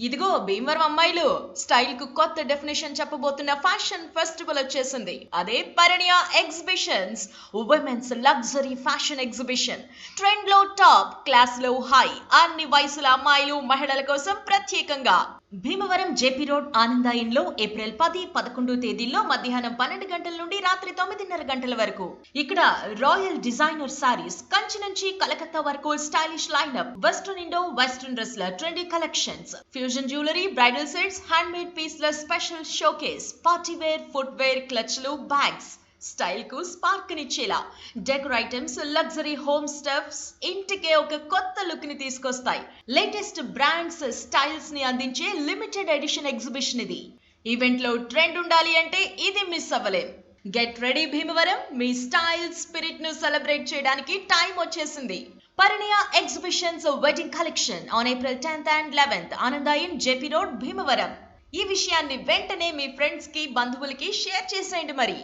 ఇదిగో భీమవరం అమ్మాయిలు స్టైల్ కు కొత్త డెఫినేషన్ చెప్పబోతున్న ఫ్యాషన్ ఫెస్టివల్ వచ్చేసింది. అదే Parinaya exhibitions, women's luxury fashion exhibition. Trend లో టాప్, క్లాస్ లో హై, అన్ని వయసుల అమ్మాయిలు మహిళల కోసం ప్రత్యేకంగా భీమవరం జేపీ రోడ్ ఆనందాయన్ లో ఏప్రిల్ 10, 11 తేదీల్లో మధ్యాహ్నం 12 గంటల నుండి రాత్రి 9:30 గంటల వరకు. ఇక్కడ రాయల్ డిజైనర్ సారీస్, కంచి నుంచి కలకత్తా వరకు stylish lineup, western Indo western డ్రెస్ల trendy collections, fusion jewellery, bridal sets, handmade పీస్ల special showcase, party wear, footwear, క్లచ్లు, బ్యాగ్స్. స్టైల్ కు స్పార్క్ నిచ్చేలా decor items, luxury home stuffs ఇంటికే ఒక కొత్త లుక్ ని తీసుకొస్తాయి. లేటెస్ట్ బ్రాండ్స్, స్టైల్స్ ని అందించే లిమిటెడ్ ఎడిషన్ ఎగ్జిబిషన్ ఇది. ఈవెంట్ లో ట్రెండ్ ఉండాలి అంటే ఇది మిస్ అవ్వలేం. గెట్ రెడీ భీమవరం, మీ స్టైల్ స్పిరిట్ ను సెలబ్రేట్ చేయడానికి టైం వచ్చేసింది. Parinaya exhibitions wedding collection on April 10th and 11th, Anandayan, JP road, Bhimavaram. ఈ విషయాన్ని వెంటనే మీ ఫ్రెండ్స్ కి, బంధువులకి షేర్ చేసేయండి మరి.